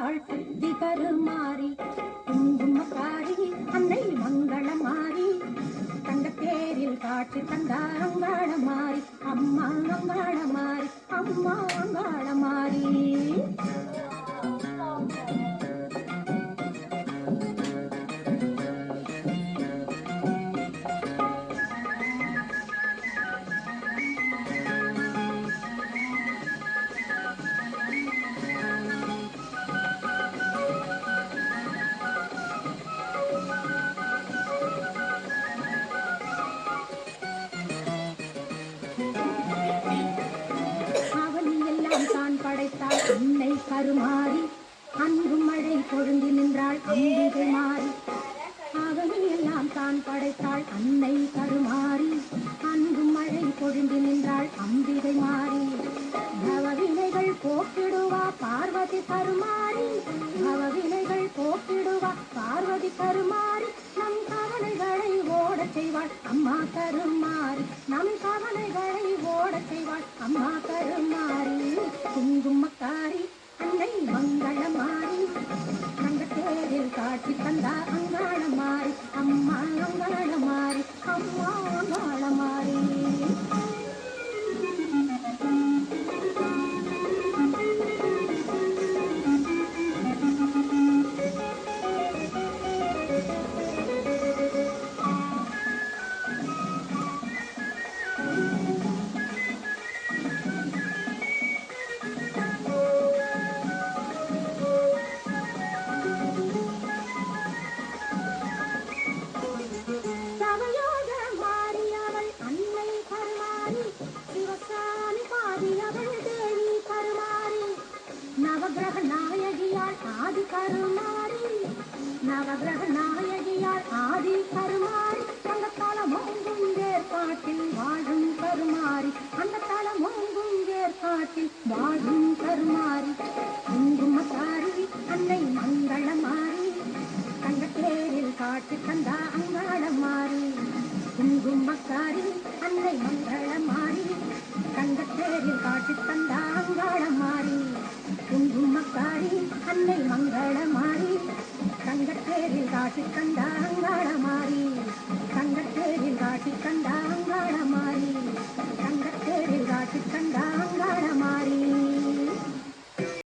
படைத்தாள் புத்தி கருமாறி குங்குமக்காரி அன்னை மங்களமாரி தங்கத்தேரில் காட்சி தந்தார் அங்காளமாரி அம்மா அங்காளமாரி அம்மா அங்காளமாரி. படைத்தாள் அன்னை கருமாறி அன்பு மழை பொழுந்தி நின்றாள் அம்பிகை மாறி. அவனையெல்லாம் தான் படைத்தாள் அன்னை கருமாறி அன்பு மழை பொழுந்தி நின்றாள் அம்பிகை மாறி. பவவினைகள் போக்கிடுவா பார்வதி கருமாறி பவவினைகள் போக்கிடுவா பார்வதி கருமாறி. நம் கவலைகளை ஓடச் செய்வாள் அம்மா கருமாறி நம் கவலைகளை ஓடச் செய்வாள் அம்மா கருமாறி. குங்குமக்காரி அன்னை மங்களமாரி தங்கத்தேரில் காட்சி தந்தார் அங்காளமாரி அம்மா அங்காளமாரி அம்மா அங்காளமாரி. நவகிரக நாயகியாள் ஆதி கருமாரி நவகிரக நாயகியாள் ஆதி கருமாரி. அந்த தலமோங்கும் வேற்காட்டில் வாழும் கருமாரி அந்த தலமோங்கும் வேற்காட்டில் வாழும் கருமாரி. குங்குமக்காரி அன்னை மங்களமாரி தங்கத்தேரில் காட்சி தந்தா அங்காளமாரி. குங்குமக்காரி அன்னை மங்களமாரி தங்கத்தேரில் காட்சி தந்தா அங்காளமாரி. குங்குமக்காரி அன்னை மங்களமாரி தங்கத்தேரில் காட்சி தந்தா அங்காளமாரி. தங்கத்தேரில் காட்சி தந்தா அங்காளமாரி தங்கத்தேரில் காட்சி தந்தா அங்காளமாரி.